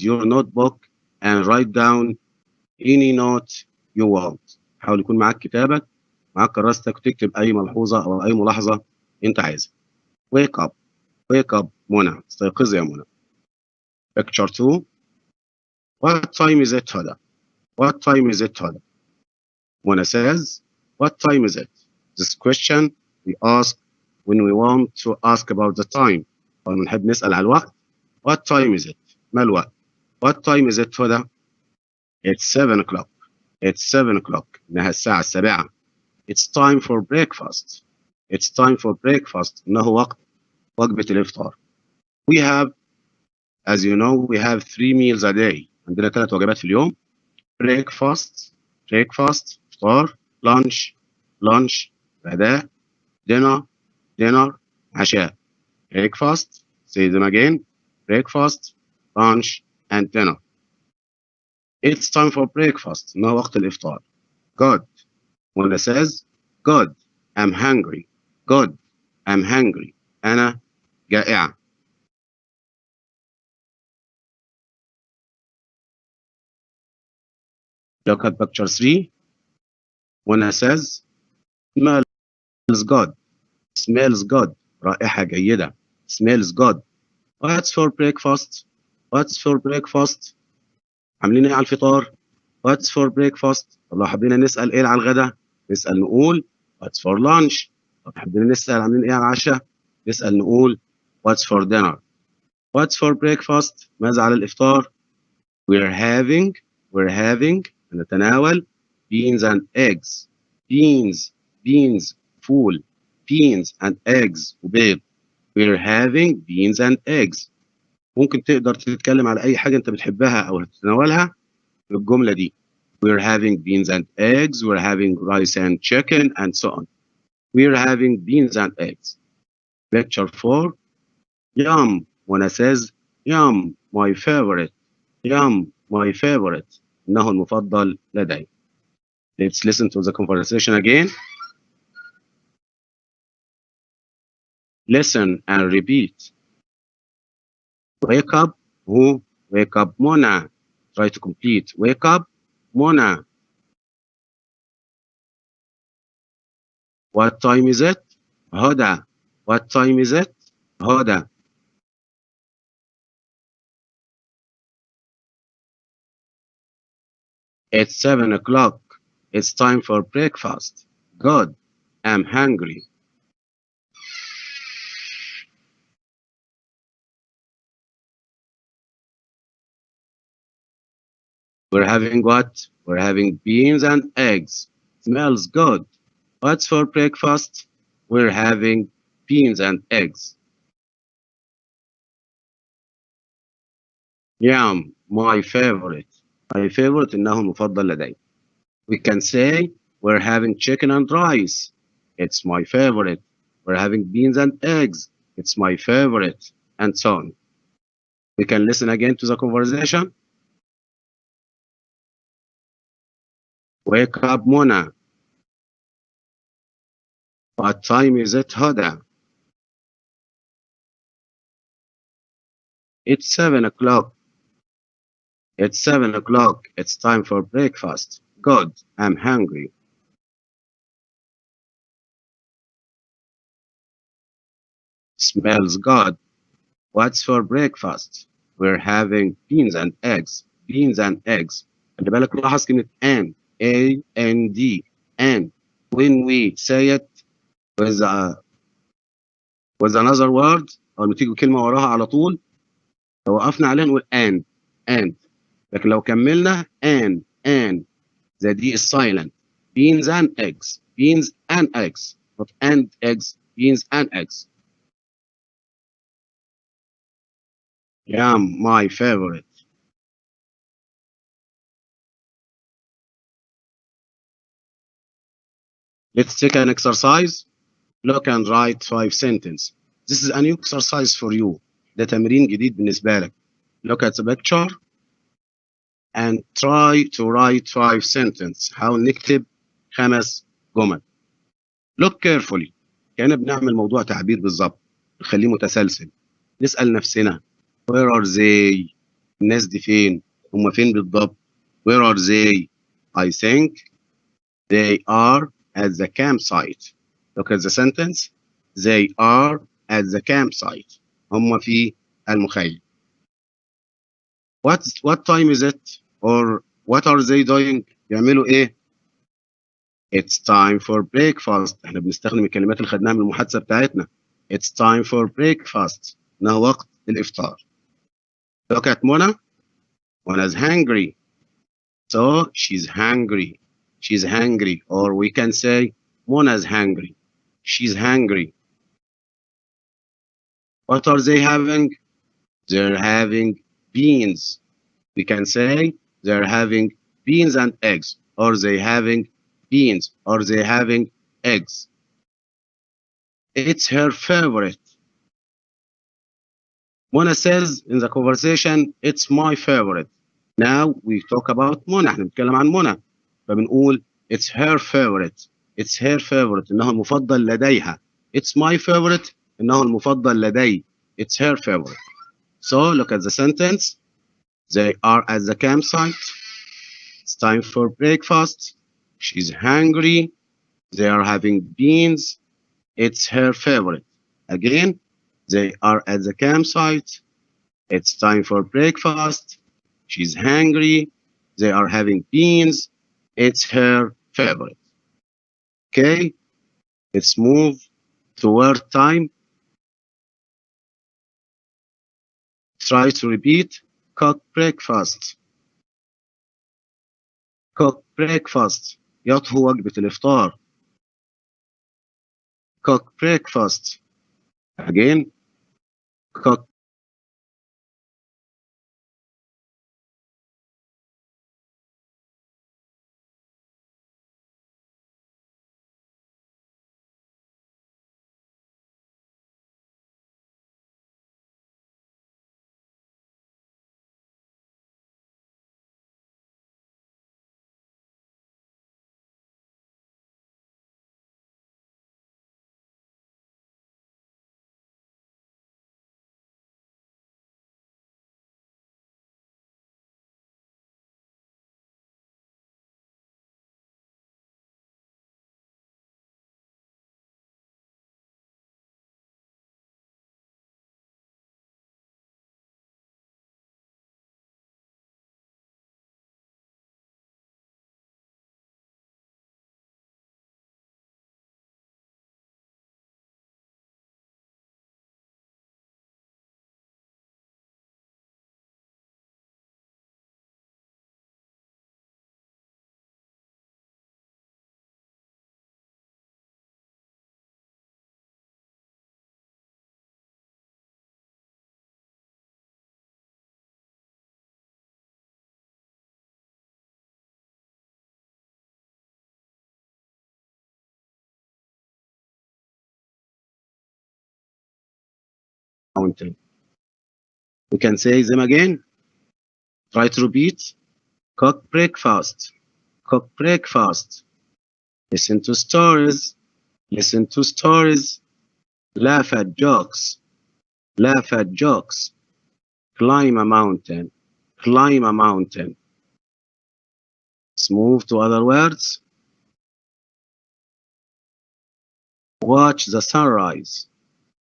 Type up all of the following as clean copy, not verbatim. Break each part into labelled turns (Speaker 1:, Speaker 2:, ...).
Speaker 1: your notebook and write down any note you want. حاول يكون معاك كتابك، معاك كراستك، وتكتب أي ملحوظة أو أي ملاحظة أنت عايزها. Wake up. Wake up منى. استيقظي يا منى. Picture 2. What time is it, هدى? What time is it, هدى? Mona says, what time is it? This question we ask when we want to ask about the time. أو نحب نسأل على الوقت. What time is it? ما الوقت? What time is it, هدى? It's 7 o'clock. It's 7 o'clock. إنها الساعة 7. It's time for breakfast. It's time for breakfast. إنه وقت وجبة الإفطار. We have, as you know, we have 3 meals a day. عندنا 3 وجبات في اليوم. Breakfast, فطار. lunch, غداء. dinner, عشاء. Breakfast, say them again. Breakfast, lunch, and dinner. It's time for breakfast. إنه وقت الإفطار. Good. Mona says, good. I'm hungry. Good. I'm hungry. أنا جائعة. Look at picture 3. Mona says, smells good. Smells good. رائحة جيدة. Smells good. What's for breakfast? What's for breakfast? عاملين ايه على الفطار؟ What's for breakfast؟ طب لو حبينا نسأل ايه على الغداء؟ نسأل نقول What's for lunch؟ طب حبينا نسأل عاملين ايه على العشاء؟ نسأل نقول What's for dinner؟ What's for breakfast؟ ماذا على الإفطار؟ We're having نتناول beans and eggs. Beans فول. Beans and eggs وبيض. We're having beans and eggs. ممكن تقدر تتكلم على أي حاجة أنت بتحبها أو تتناولها بالجملة دي. We're having beans and eggs. We're having rice and chicken and so on. We're having beans and eggs. Lecture 4. Yum. Mona says, yum, my favorite. Yum, my favorite. إنه المفضل لدي. Let's listen to the conversation again. Listen and repeat. Wake up. Who? Wake up, Mona. Try to complete. Wake up, Mona. What time is it? Hoda. What time is it? Hoda. It's 7 o'clock. It's time for breakfast. Good. I'm hungry. We're having what? We're having beans and eggs. Smells good. What's for breakfast? We're having beans and eggs. Yum, my favorite. My favorite إنه المفضل لدي. We can say we're having chicken and rice. It's my favorite. We're having beans and eggs. It's my favorite. And so on. We can listen again to the conversation. Wake up, Mona. What time is it, Hoda? It's 7 o'clock. It's 7 o'clock. It's time for breakfast. Good. I'm hungry. Smells good. What's for breakfast? We're having beans and eggs. Beans and eggs. خلي بالك لاحظ كلمة and. A-N-D. And. When we say it with another word أو لما تيجي كلمة وراها على طول لو وقفنا عليها نقول and. لكن لو كملنا and the D is silent. Beans and eggs. Beans and eggs. Not and eggs. Beans and eggs. Yum, my favorite. Let's take an exercise. Look and write 5 sentences. This is a new exercise for you. ده تمرين جديد بالنسبة لك. Look at the picture and try to write 5 sentences. حاول نكتب 5 جمل. Look carefully. كأننا بنعمل موضوع تعبير بالظبط. نخليه متسلسل. نسأل نفسنا Where are they? الناس دي فين؟ هم فين بالضبط؟ Where are they? I think they are at the campsite. Look at the sentence. They are at the campsite. هم في المخيم. What time is it? Or what are they doing? يعملوا إيه؟ It's time for breakfast. احنا بنستخدم الكلمات اللي خدناها من المحادثة بتاعتنا. It's time for breakfast. إنه وقت الإفطار. Look at Mona. Mona's hungry. So she's hungry. She's hungry. Or we can say Mona's hungry. She's hungry. What are they having? They're having beans. We can say they're having beans and eggs. Or they having beans. Or they having eggs. It's her favorite. Mona says in the conversation, it's my favorite. Now we talk about Mona. احنا بنتكلم عن منى. فبنقول it's her favorite. It's her favorite. إنه المفضل لديها. It's my favorite. إنه المفضل لدي. It's her favorite. So look at the sentence. They are at the campsite. It's time for breakfast. She's hungry. They are having beans. It's her favorite. Again, they are at the campsite. It's time for breakfast. She's hungry. They are having beans. It's her favorite. Okay, let's move to word time. Try to repeat. Cook breakfast. Cook breakfast. يطهو وجبة الإفطار. Cook breakfast. Again, cook. Mountain. We can say them again. Try to repeat. Cook breakfast. Cook breakfast. Listen to stories. Listen to stories. Laugh at jokes. Laugh at jokes. Climb a mountain. Climb a mountain. Let's move to other words. Watch the sunrise.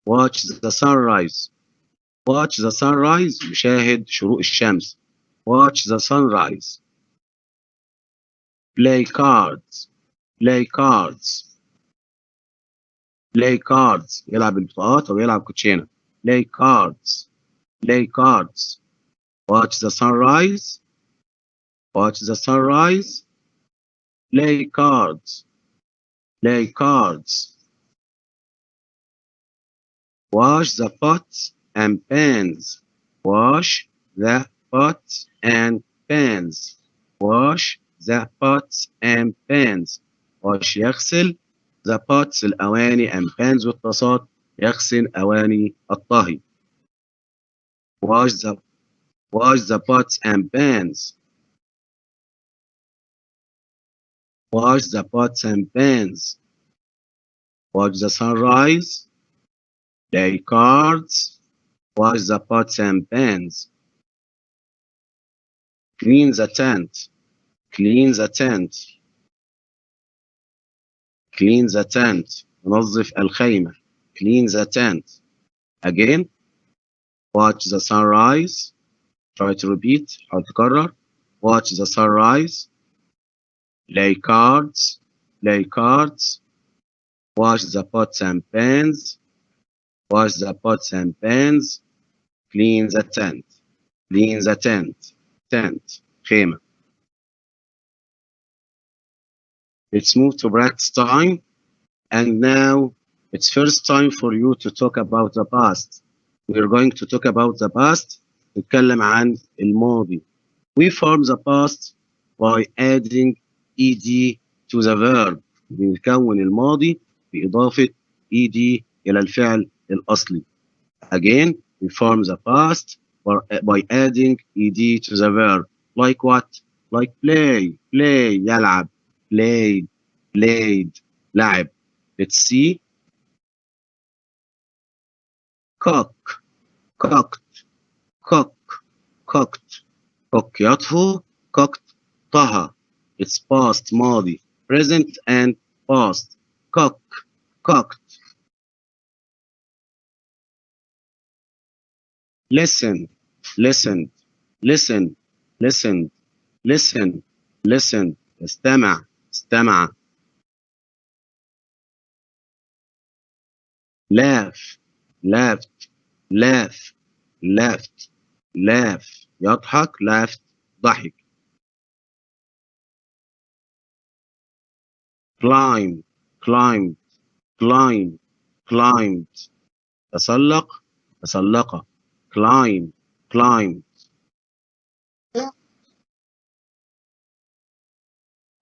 Speaker 1: Watch the sunrise. Watch the sunrise. يشاهد شروق الشمس. Watch the sunrise. Play cards. Play cards. Play cards. يلعب البطاقات أو يلعب كوتشينة. Play cards. Play cards. Watch the sunrise. Watch the sunrise. Play cards. Play cards. Wash the pots and pans. Wash the pots and pans. Wash the pots and pans. Wash يغسل. The pots الأواني and pans والطاسات يغسل أواني الطهي. Wash the pots and pans. Wash the pots and pans. Watch the sunrise. Play cards. Wash the pots and pans. clean the tent. Clean the tent. Clean the tent. نظف الخيمة. Clean the tent. Again. Watch the sunrise. Try to repeat. حاول تكرر. Watch the sunrise. Play cards. Play cards. Wash the pots and pans. Wash the pots and pans. Clean the tent. Clean the tent. Tent. خيمة. Let's move to practice time. And now it's first time for you to talk about the past. We're going to talk about the past. نتكلم عن الماضي. We form the past by adding ed to the verb. بنكون الماضي بإضافة ed إلى الفعل الأصلي. Again, we form the past by adding ed to the verb. Like what? Like play. Play. يلعب. Played. Played. لعب. Let's see. Cook. Cooked. Cook. Cooked. Cook يطهو. Cooked. طهى. It's past ماضي. Present and past. Cook. Cooked. Listen. Listened. Listen. Listened. Listen. Listened. استمع. استمع. Laugh. Laughed. Laugh. Laughed. Laugh. يضحك. Laughed. ضحك. Climb. Climbed. Climb. Climbed. تسلق. تسلق. Climb. Climbed.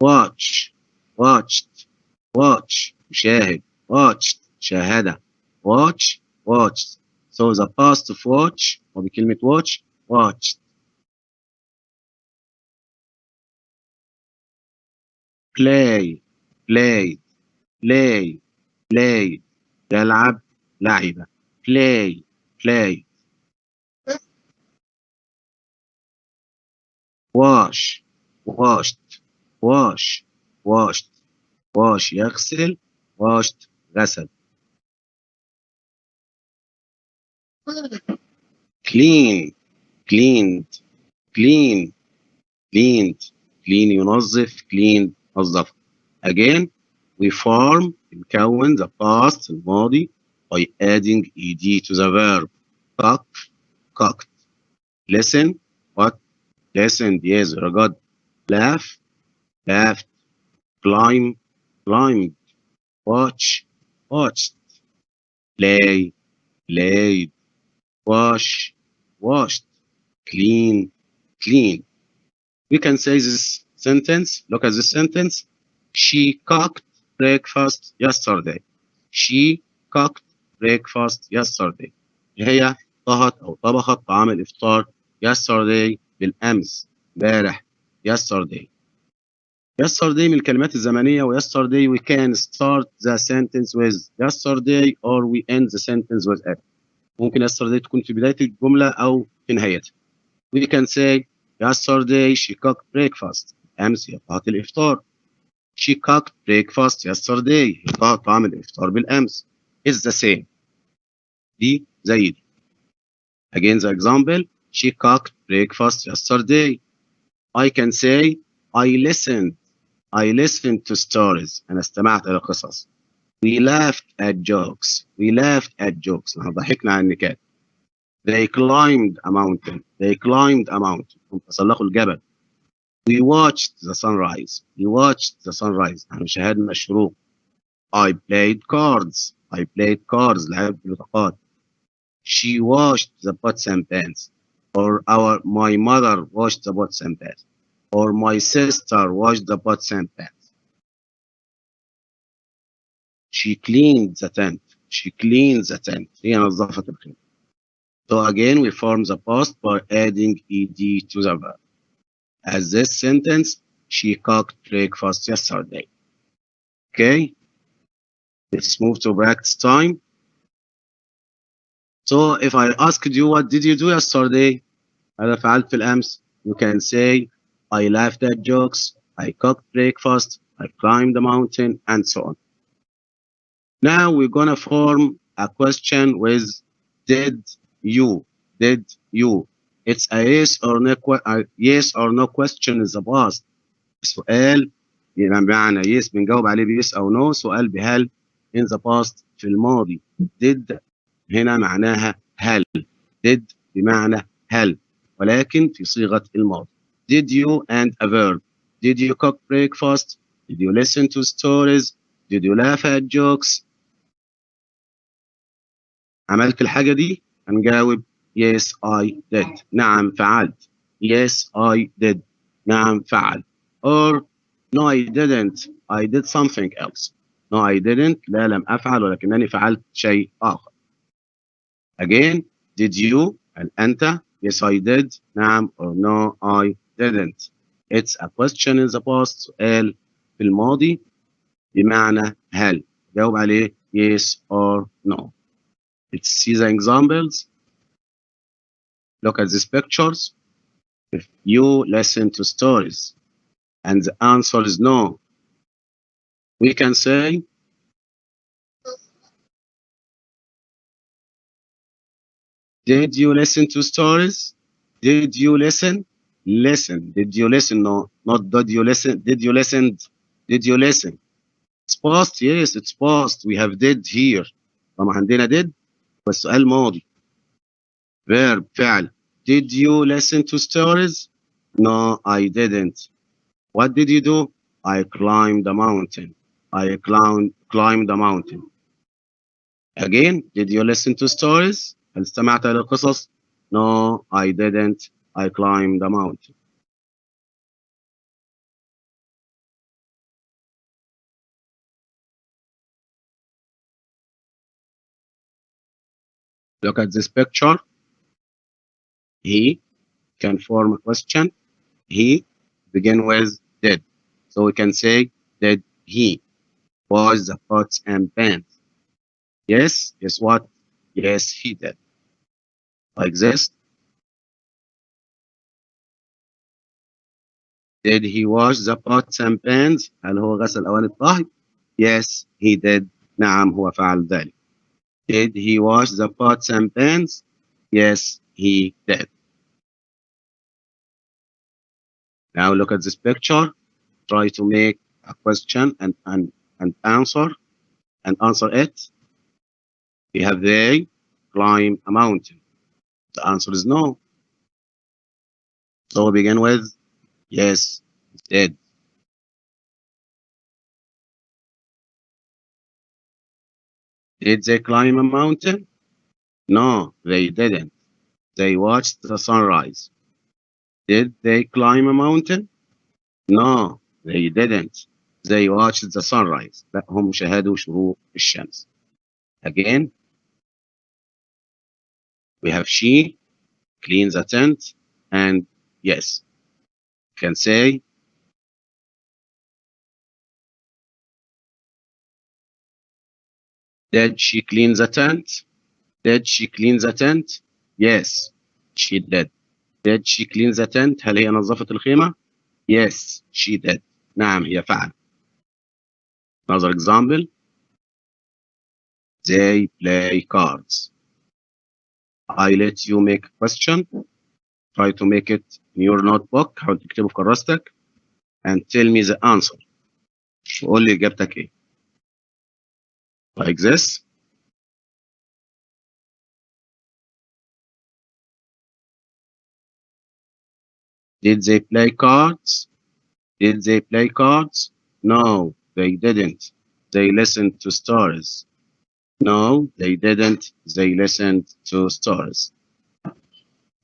Speaker 1: Watch. Watched. Watch. شاهد. Watched. شاهد. Watch. Watched. So the past of watch وبكلمة watch. Watched. Play. Played. Play. Played. يلعب. لعب. Play. Play. Wash. Washed. Wash. Washed. Wash. يغسل. Washed. غسل. Clean. Cleaned. Clean. Cleaned. Clean ينظف. Clean نظف. Again, we form نكون the past الماضي by adding ed to the verb. Cook. Cooked. Listen. What? Listened. Yes, very good. Laugh. Laughed. Climb. Climbed. Watch. Watched. Play. Played. Wash. Washed. Clean. Clean. We can say this sentence. Look at this sentence. She cooked breakfast yesterday. She cooked breakfast yesterday. هي طهت أو طبخت طعام الإفطار yesterday بالأمس. امبارح. yesterday. Yesterday من الكلمات الزمنية و yesterday we can start the sentence with yesterday or we end the sentence with it. ممكن yesterday تكون في بداية الجملة أو في نهايتها. We can say yesterday she cooked breakfast. أمس هي طهت الإفطار. She cooked breakfast yesterday. هي طهت طعام الإفطار بالأمس. It's the same. دي زي دي. Again the example. She cooked breakfast yesterday. I can say I listened. I listened to stories. أنا استمعت إلى قصص. We laughed at jokes. We laughed at jokes. نحن ضحكنا على النكات. They climbed a mountain. They climbed a mountain. هم تسلقوا الجبل. We watched the sunrise. We watched the sunrise. نحن شاهدنا الشروق. I played cards. I played cards. لعبت بطاقات. She washed the pots and pans. Or my mother washed the pots and pans. Or my sister washed the pots and pans. She cleaned the tent. She cleaned the tent. هي نظفت الخيمة. So again, we form the past by adding ed to the verb. As this sentence, she cooked breakfast yesterday. Okay? Let's move to practice time. So if I asked you what did you do yesterday? ماذا فعلت في الأمس? you can say I laughed at jokes, I cooked breakfast, I climbed the mountain, and so on. Now we're gonna form a question with did you? Did you? It's a yes or no question in the past. سؤال يبقى بمعنى yes بنجاوب عليه بيس أو no. سؤال بهل in the past في الماضي. did هنا معناها هل. did بمعنى هل ولكن في صيغة الماضي. Did you and a verb. Did you cook breakfast? Did you listen to stories? Did you laugh at jokes? عملت الحاجة دي؟ هنجاوب yes I did. نعم فعلت. Yes I did. نعم فعل. Or no I didn't. I did something else. No I didn't. لا لم أفعل ولكنني فعلت شيء آخر. Again, did you? هل أنت؟ Yes I did. نعم or no I didn't. It's a question in the past. سؤال في الماضي بمعنى هل. جاوب عليه yes or no. Let's see the examples. Look at these pictures. If you listen to stories and the answer is no, we can say did you listen to stories? Did you listen? Listen. Did you listen? No, not did you listen. Did you listen? Did you listen? It's past. Yes, it's past. We have did here. طبعا عندنا did والسؤال ماضي. Verb فعل. Did you listen to stories? No, I didn't. What did you do? I climbed the mountain. I climbed the mountain. Again, did you listen to stories? هل استمعت إلى القصص؟ No, I didn't. I climbed the mountain. Look at this picture. He can form a question. He begin with did. So we can say, did he wash the pots and pans? Yes. Guess what? Yes, he did. Like this. Did he wash the pots and pans? هل هو غسل أواني الطهي؟ Yes, he did. نعم هو فعل ذلك. Did he wash the pots and pans? Yes, he did. Now look at this picture. Try to make a question and answer it. We have they climb a mountain. The answer is no. So we begin with yes, he did. Did they climb a mountain? No, they didn't. They watched the sunrise. Did they climb a mountain? No, they didn't. They watched the sunrise. لا هم شاهدوا شروق الشمس. Again, we have she cleans the tent and yes. Can say did she clean the tent? Did she clean the tent? Yes, she did. Did she clean the tent؟ هل هي نظفت الخيمة؟ Yes, she did. نعم هي فعل. Another example. They play cards. I let you make a question. Try to make it in your notebook. حاول تكتبه في كراستك. And tell me the answer. وقول لي إجابتك إيه. Like this. Did they play cards? Did they play cards? No, they didn't. They listened to stories. No, they didn't. They listened to stories.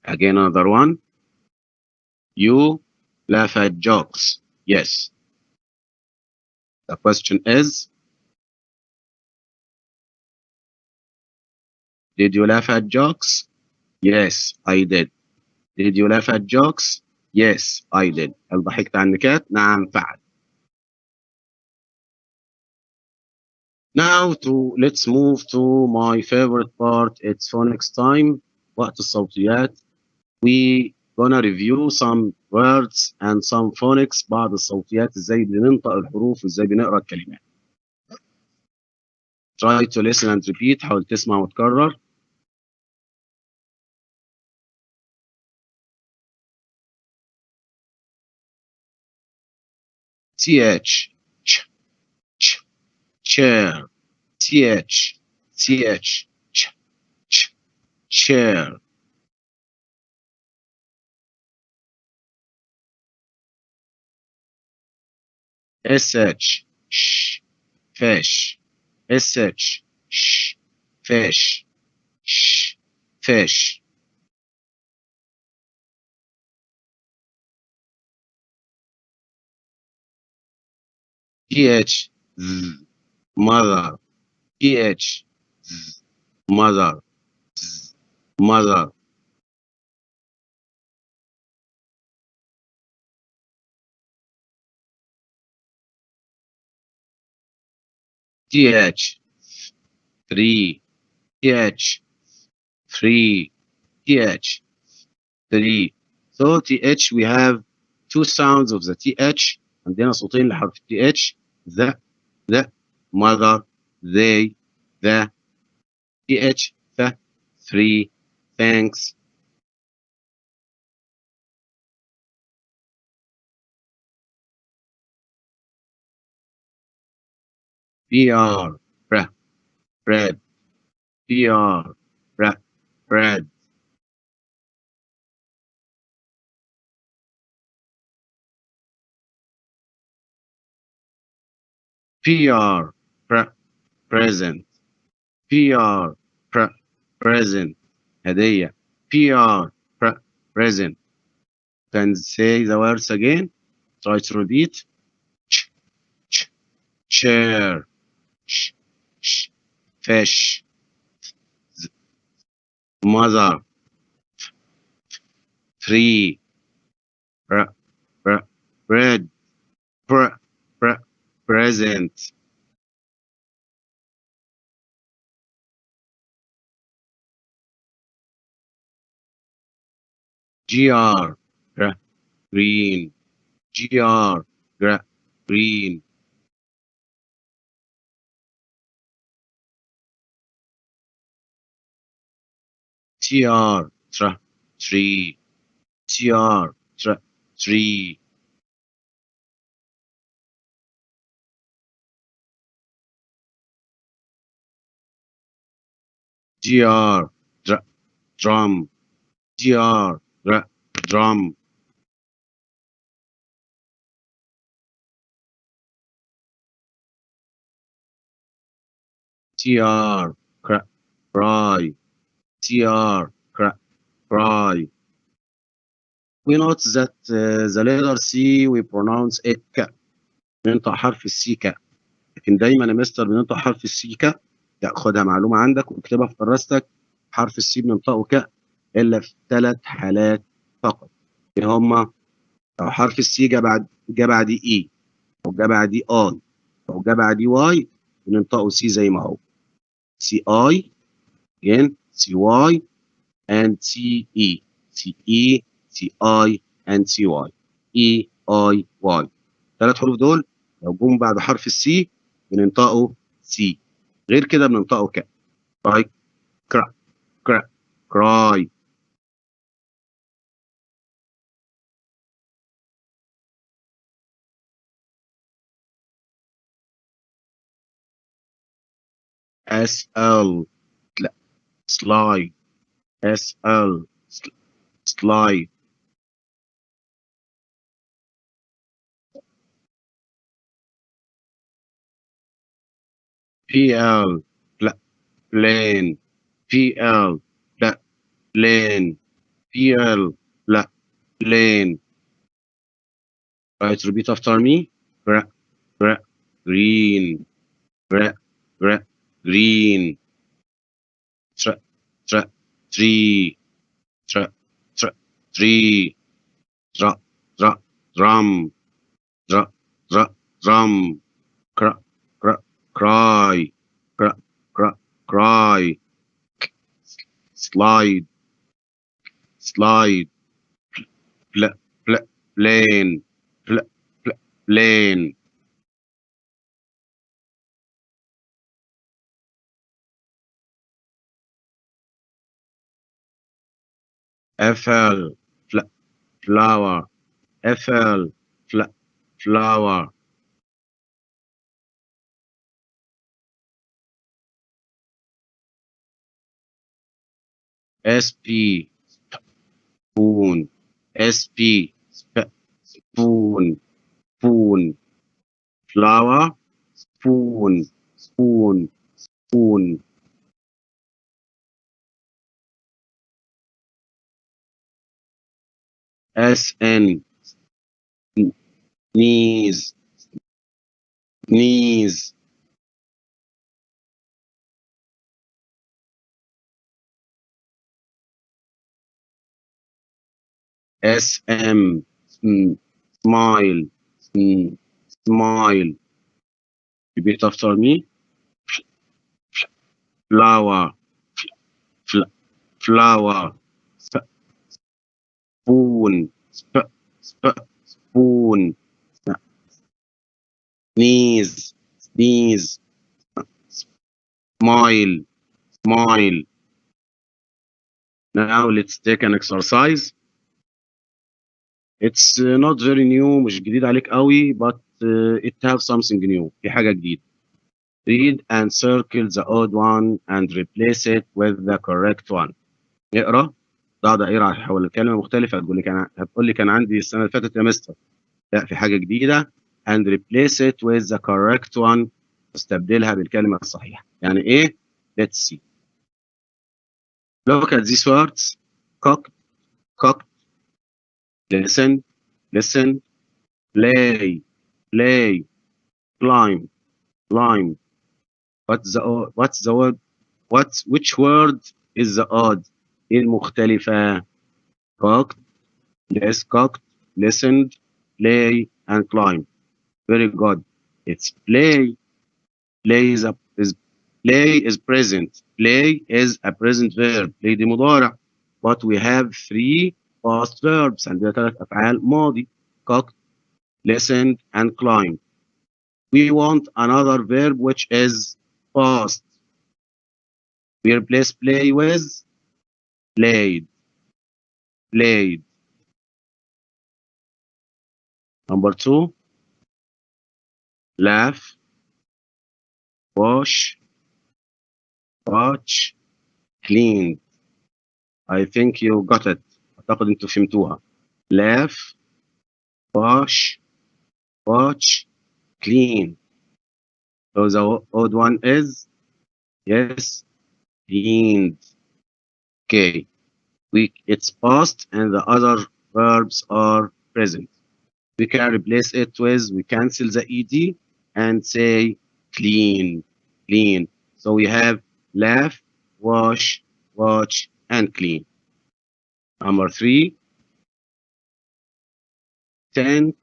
Speaker 1: Again, another one. You laugh at jokes. Yes. The question is, did you laugh at jokes? Yes, I did. Did you laugh at jokes? Yes, I did. هل ضحكت على النكات؟ نعم فعل. Now let's move to my favorite part. It's phonics time. وقت الصوتيات. We gonna review some words and some phonics. بعض الصوتيات ازاي بننطق الحروف وازاي بنقرا الكلمات. Try to listen and repeat. حاول تسمع وتكرر. th ch ch chair th ch ch ch chair sh sh fish sh sh fish sh fish th z mother th z mother z mother th 3 th 3 th 3. So th we have two sounds of the th. عندنا صوتين لحرف th. the mother they the th the 3 thanks. br bread bread br bread bread pr present pr present هدية pr present. Can say the words again. Try to repeat. ch ch chair sh sh fish mother 3 bread present. gr green gr green tr tree tr tree gr drum gr drum tr cry tr cry. We note that the letter C we pronounce it ك. بننطق حرف السي ك. لكن دايما يا مستر بننطق حرف السي ك. خدها معلومة عندك واكتبها في كراستك. حرف السي بننطقه ك إلا في 3 حالات فقط. ايه هما؟ لو حرف السي جا بعد اي، او جا بعد اي، او جا بعد واي، بننطقه سي زي ما هو. سي اي again سي واي and سي اي سي اي سي اي and سي واي اي اي واي. 3 حروف دول لو جم بعد حرف السي بننطقه سي، غير كده بننطقه ك. رايت كرا كرا كراي. اس ال slide SL slide PL plane PL plane PL plane. Right, repeat after me. Green green tree tree drum drum cry cry slide pl, pl, plane, pl, pl, plane. apple, flower, apple, flower. sp, spoon, sp, spoon, spoon, flower, spoon, spoon, spoon. sn, knees, knees. sm, smile, smile. Repeat after me. Flower, flower. Spoon, spoon. Sneeze, sneeze. Smile, smile. Now let's take an exercise. It's not very new, مش جديد عليك قوي, but it have something new. في حاجة جديدة. Read and circle the odd one and replace it with the correct one. اقرا، ضع دائرة حول الكلمة مختلفة. هتقول لي كان عندي السنة اللي فاتت يا مستر. لا، في حاجة جديدة. and replace it with the correct one. استبدلها بالكلمة الصحيحة. يعني ايه؟ Let's see. Look at these words. cook, cooked. Listen, listen. Play, play. Climb, climb. What's the word? Which word is the odd? ايه المختلفة؟ cooked, less cooked, listened, play, and climb. Very good. It's play. Play is present. Play is a present verb. play دي مضارع. But we have 3 past verbs. عندنا 3 أفعال ماضي. cooked, listened, and climb. We want another verb which is past. We replace play with played. Played. Number 2, laugh, wash, watch, clean. I think you got it. أعتقد أنتوا فهمتوها. laugh, wash, watch, clean. So the odd one is, yes, cleaned. Okay. It's past and the other verbs are present. We can replace it with, we cancel the ed and say clean, clean. So we have laugh, wash, watch, and clean. Number 3, 10,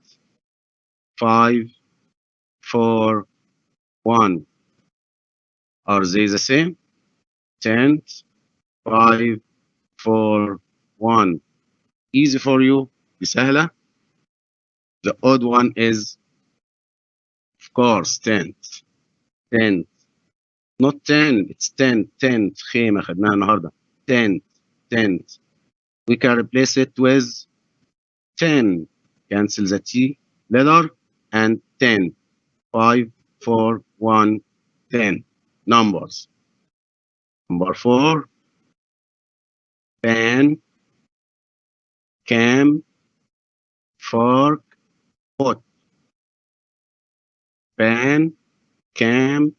Speaker 1: 5, 4, 1. Are they the same? 10, 5, 4, 1. Easy for you. سهلة. The odd one is, of course, 10. 10. Not 10, it's 10. 10 خيمة خدناها النهاردة. 10. 10. We can replace it with 10. Cancel the T letter and 10. 5, 4, 1, 10. Numbers. Number 4, pan, cam, fork, pot. Pan, cam,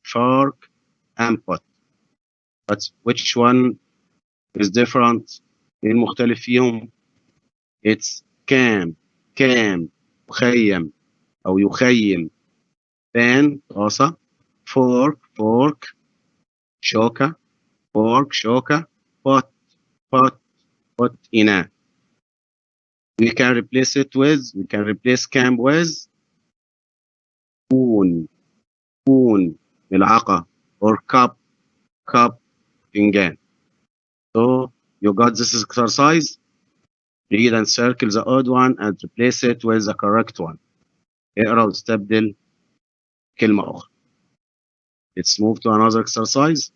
Speaker 1: fork, and pot. But which one is different? ايه المختلف فيهم؟ It's cam, مخيم أو يخيم. pan طاسة. fork شوكة. شوكة. pot إناء. We can replace cam with spoon ملعقة, or cup فنجان. So you got this exercise. Read and circle the odd one and replace it with the correct one. اقرأ واستبدل كلمة أخرى. Let's move to another exercise.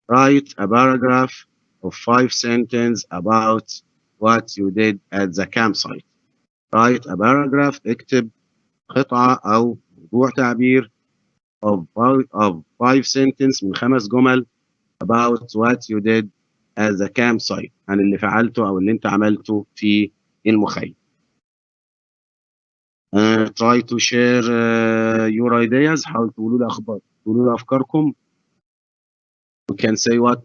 Speaker 1: Write a paragraph of 5 sentences about what you did at the campsite. Write a paragraph. اكتب قطعة أو موضوع تعبير of 5 sentences من 5 جمل about what you did at the campsite، عن اللي فعلته أو اللي أنت عملته في المخيم. Try to share your ideas. حاولوا تقولوا لي أفكاركم. You can say what?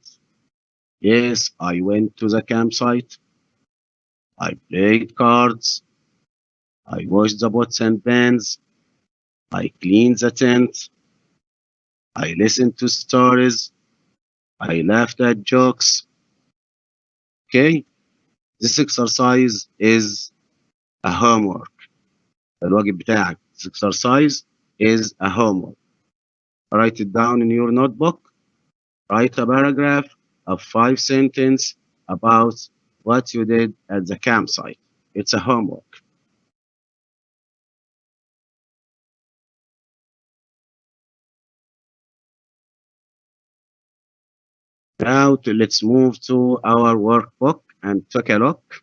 Speaker 1: Yes, I went to the campsite. I played cards. I washed the pots and pans. I cleaned the tent. I listened to stories. I laughed at jokes. Okay, this exercise is a homework. الواجب بتاعك. This exercise is a homework. Write it down in your notebook. Write a paragraph of 5 sentences about what you did at the campsite. It's a homework. Now let's move to our workbook and take a look.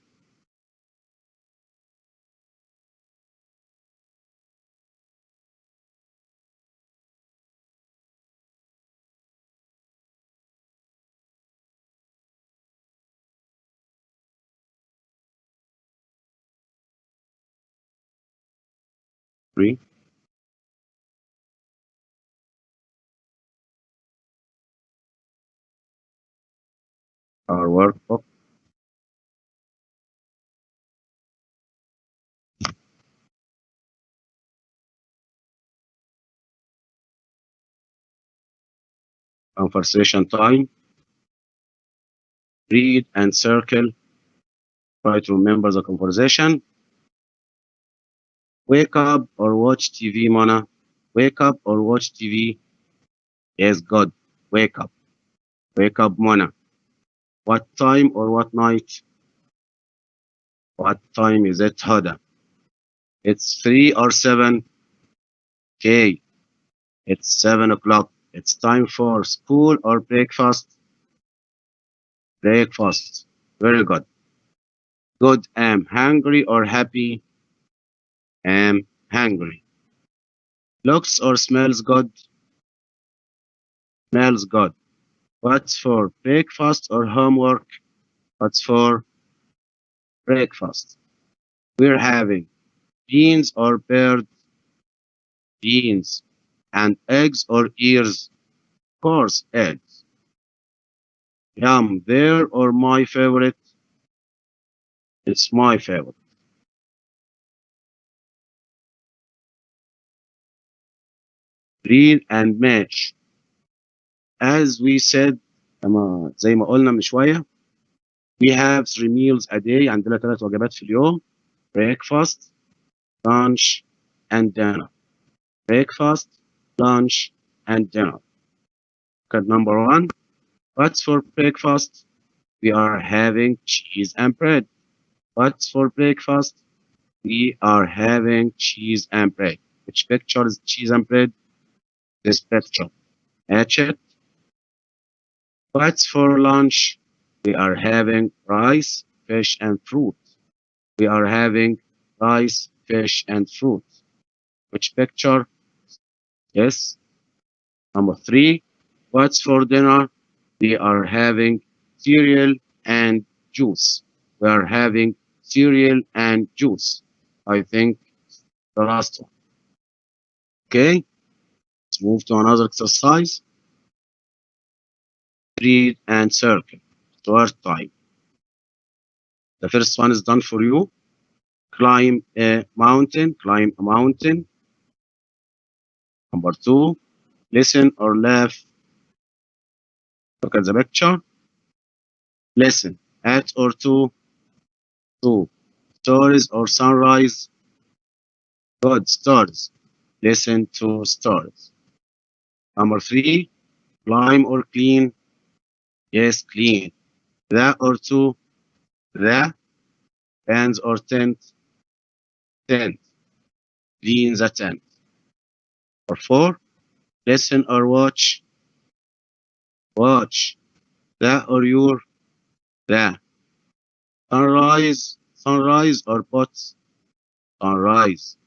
Speaker 1: Three. Our workbook. Conversation time. Read and circle. Try to remember the conversation. Wake up or watch TV, Mona. Wake up or watch TV. Yes, good. Wake up. Wake up, Mona. What time or what night? What time is it, Huda? It's 3 or 7. Okay. It's 7 o'clock. It's time for school or breakfast? Breakfast. Very good. Good. Am hungry or happy? Am hungry. Looks or smells good? Smells good. What's for breakfast or homework? What's for breakfast? We're having beans or birds? Beans. And eggs or ears? Of course, eggs. Yum, their or my favorite? It's my favorite. Read and match. As we said, زي ما قلنا من شوية, we have 3 meals a day. عندنا 3 وجبات في اليوم. Breakfast, lunch, and dinner. Breakfast, lunch, and dinner. Look at number 1. What's for breakfast? We are having cheese and bread. What's for breakfast? We are having cheese and bread. Which picture is cheese and bread? This picture. Match it. What's for lunch? We are having rice, fish, and fruit. We are having rice, fish, and fruit. Which picture? Yes. Number 3. What's for dinner? We are having cereal and juice. We are having cereal and juice. I think the last one. Okay. Let's move to another exercise. Read and circle. Start time. The first one is done for you. Climb a mountain. Climb a mountain. Number 2. Listen or laugh. Look at the picture. Listen. At or to. 2. Stories or sunrise. Good. Stories. Listen to stories. Number 3. Climb or clean. Yes, clean. That or 2. The pans or tent. Tent. Clean the tent. Or 4. Listen or watch. Watch. The or your. The. Sunrise. Sunrise or bots. Sunrise.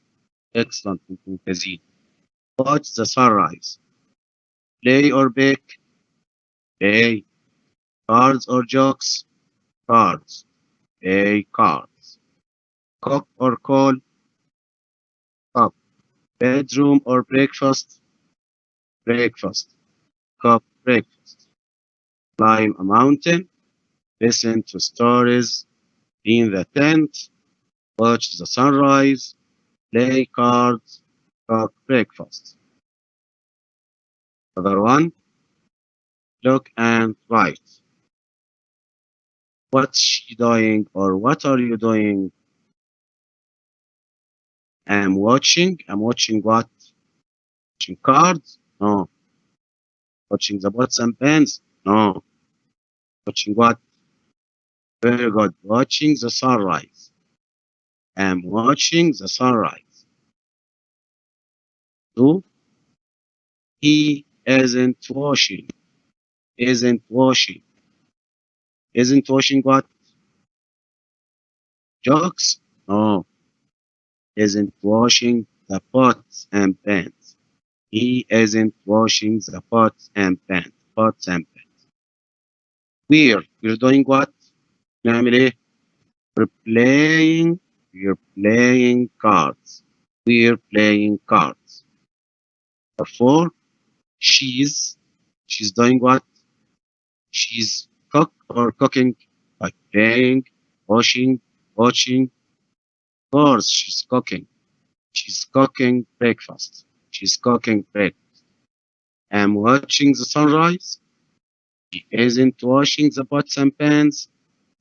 Speaker 1: Excellent. ممتازين. Watch the sunrise. Play or bake. Play. Cards or jokes. Cards. Play cards. Cook or call. Cook. Bedroom or breakfast. Breakfast. Cook breakfast. Climb a mountain. Listen to stories. In the tent. Watch the sunrise. Play cards. Cook breakfast. Other one. Look and write. What's she doing or what are you doing? I'm watching. I'm watching what? Watching cards? No. Watching the pots and pans? No. Watching what? Very good. Watching the sunrise. I'm watching the sunrise. 2. He isn't washing. Isn't washing. Isn't washing what? Jokes? No. Isn't washing the pots and pans. He isn't washing the pots and pans. Pots and pans. We're doing what? نعمل ايه؟ We're playing cards. We're playing cards. 4. She's doing what? She's cook or cooking, like playing, washing, watching. Of course, she's cooking. She's cooking breakfast. She's cooking breakfast. I'm watching the sunrise. She isn't washing the pots and pans.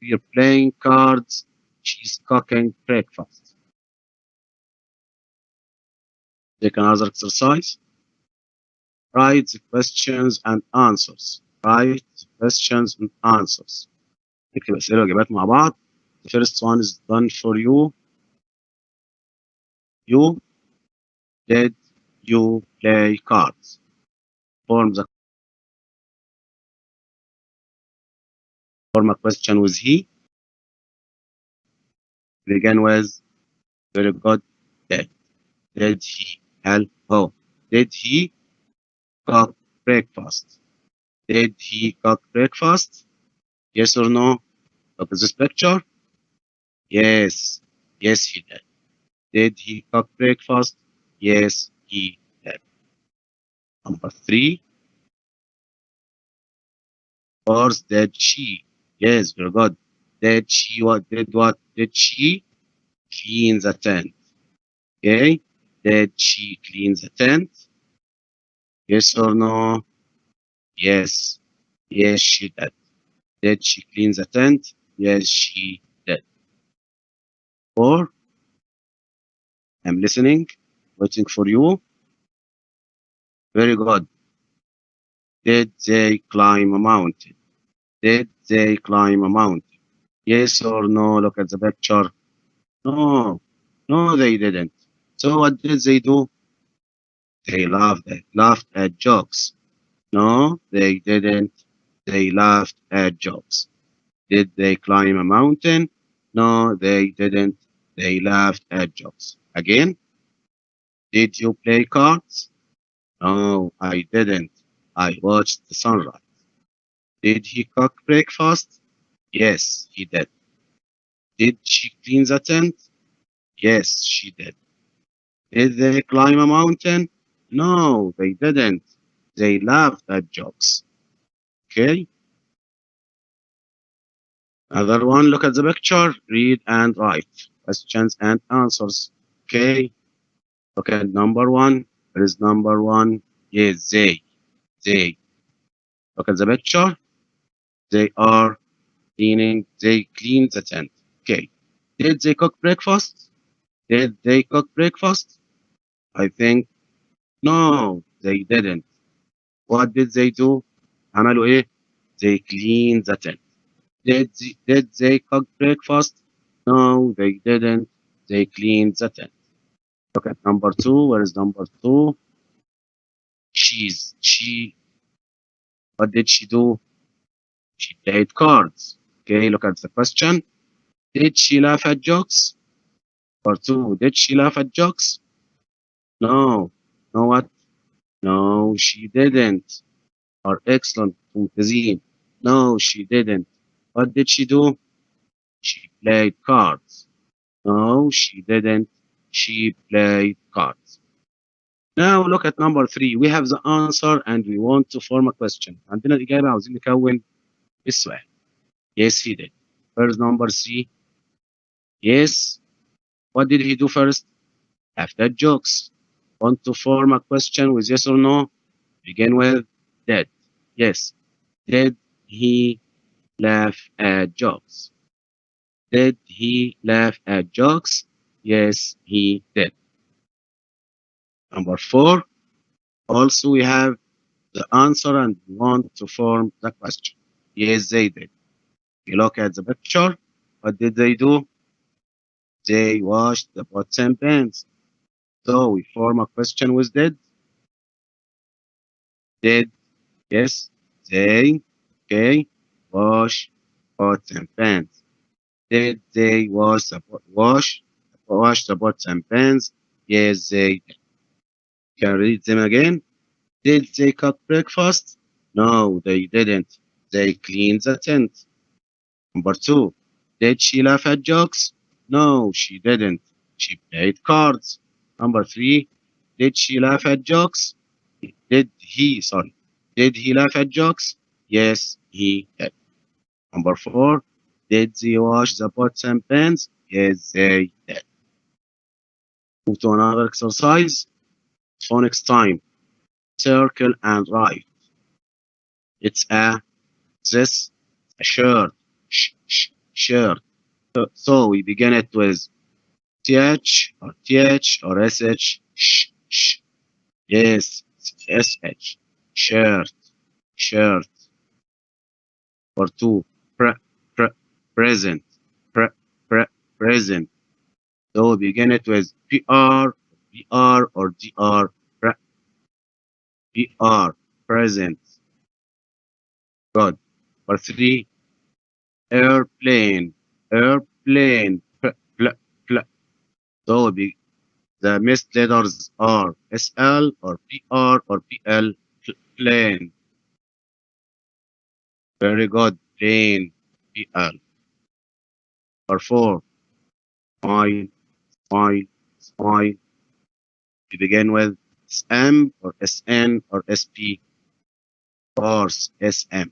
Speaker 1: We're playing cards. She's cooking breakfast. Take another exercise. Write the questions and answers. Write the questions and answers. اكتب أسئلة وإجابات مع بعض. The first one is done for you. Did you play cards? Form a question with he. Begin with very good. Did he help home? Did he cook breakfast? Did he cook breakfast? Yes or no? Look at this picture. Yes. Yes, he did. Did he cook breakfast? Yes, he did. Number 3. Or did she? Yes, very good. Did she what? Did what? Did she clean the tent? Okay. Did she clean the tent? Yes or no? Yes. Yes, she did. Did she clean the tent? Yes, she did. 4. I'm listening, waiting for you. Very good. Did they climb a mountain? Did they climb a mountain? Yes or no? Look at the picture. No. No, they didn't. So what did they do? They laughed at jokes. No, they didn't. They laughed at jokes. Did they climb a mountain? No, they didn't. They laughed at jokes. Again, did you play cards? No, I didn't. I watched the sunrise. Did he cook breakfast? Yes, he did. Did she clean the tent? Yes, she did. Did they climb a mountain? No, they didn't. They laughed at jokes. Okay. Another one, look at the picture, read and write questions and answers. Okay. Look at number 1. There is number 1. Yes, they. Look at the picture. They are cleaning. They clean the tent. Okay. Did they cook breakfast? Did they cook breakfast? I think no, they didn't. What did they do? عملوا إيه? They cleaned the tent. Did they cook breakfast? No, they didn't. They cleaned the tent. Look at number two. Where is number two? What did she do? She played cards. Okay, look at the question. Did she laugh at jokes? Or two, did she laugh at jokes? No. No what? No, she didn't. Or excellent, ممتازين. No, she didn't. What did she do? She played cards. No, she didn't. She played cards. Now look at number three. We have the answer and we want to form a question. عندنا الإجابة عاوزين نكون السؤال. Yes, he did. Where's number three? Yes. What did he do first? Laughed at jokes. Want to form a question with yes or no? Begin with did. Yes. Did he laugh at jokes? Did he laugh at jokes? Yes, he did. Number four. Also, we have the answer and we want to form the question. Yes, they did. You look at the picture. What did they do? They washed the pots and pans. So we form a question with did. Did, yes, they, okay, wash pots and pans. Did they wash the pots and pans? Yes, they did. Can read them again. Did they cook breakfast? No, they didn't. They cleaned the tent. Number two, did she laugh at jokes? No, she didn't. She played cards. Number three, did she laugh at jokes? Did he laugh at jokes? Yes, he did. Number four, did they wash the pots and pans? Yes, they did. Move to another exercise. Phonics time. Circle and write. It's this, a shirt, shirt. So we begin it with th or sh. Yes, sh. Shirt, shirt. Or two, present, present. So we begin it with pr or dr, present. Good. Or three, airplane, pl. So the missed letters are SL or PR or PL, plane. Very good, plane, PL. Or four, smile, smile, smile. We begin with SM or SN or SP, course, SM.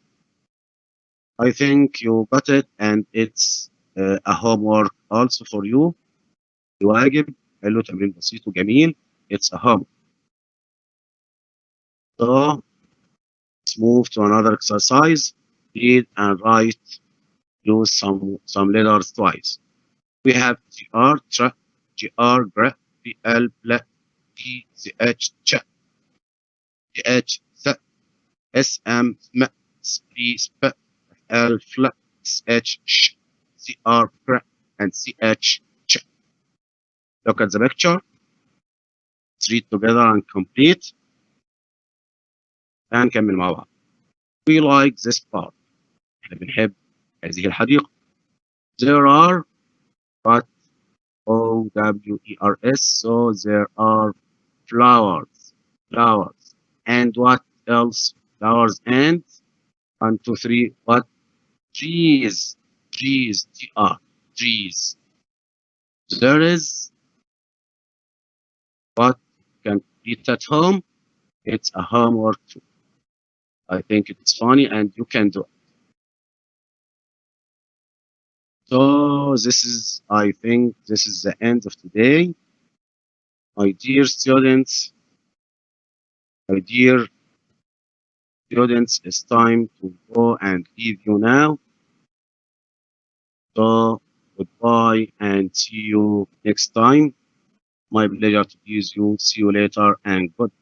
Speaker 1: I think you got it and it's a homework also for you. الواجب حلو تمرين بسيط وجميل. It's a homework. So let's move to another exercise. Read and write. Use some letters twice. We have GR, GR, PL, TCH, TH, SM, SP, L, SH, CR, and CH. Look at the picture. Let's read together and complete. هنكمل مع بعض. We like this park. احنا بنحب هذه الحديقة. There are but OWERS, so there are flowers. And what else? Flowers and 1, 2, 3. What? Trees. Trees. There is what can eat at home. It's a homework too. I think it's funny and you can do it. So I think this is the end of today. My dear students, it's time to go and leave you now. So goodbye and see you next time. My pleasure to be with you. See you later and goodbye.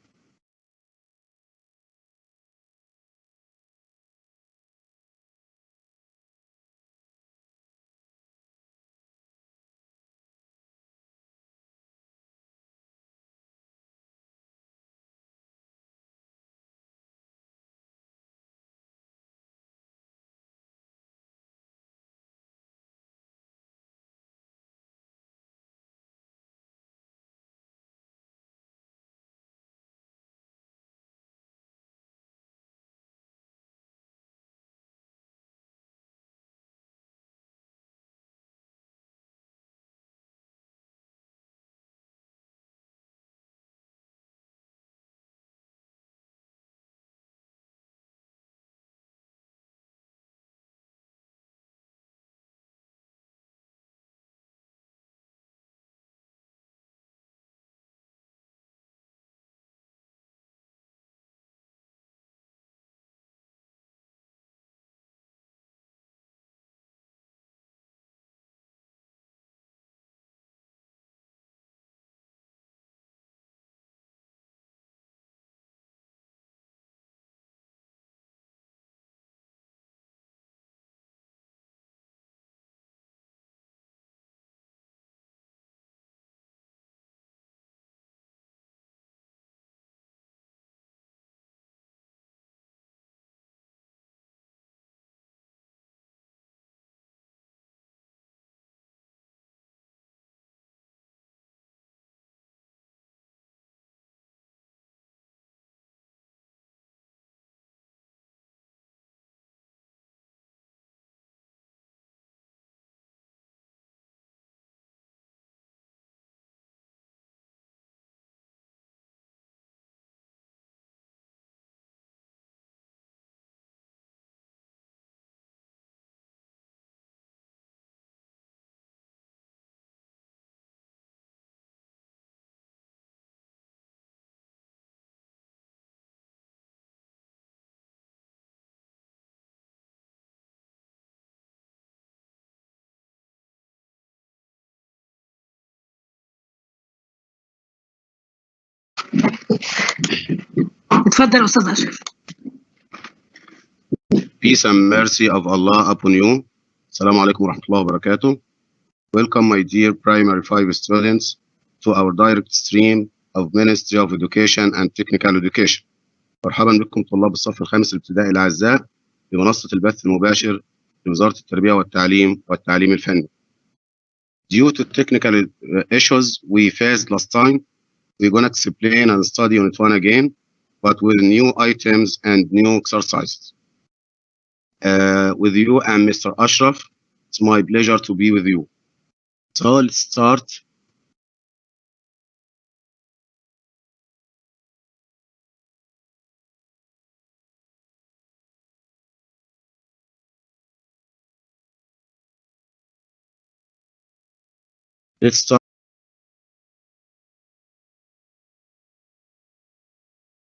Speaker 2: اتفضل يا استاذ اشرف.
Speaker 1: Peace and mercy of Allah upon you. السلام عليكم ورحمة الله وبركاته. Welcome my dear primary 5 students to our direct stream of Ministry of Education and Technical Education. مرحبا بكم طلاب الصف الخامس الابتدائي الأعزاء بمنصة البث المباشر لوزارة التربية والتعليم الفني. Due to technical issues we faced last time, we're going to explain and study Unit 1 again, but with new items and new exercises. With you and Mr. Ashraf, it's my pleasure to be with you. So let's start. Let's start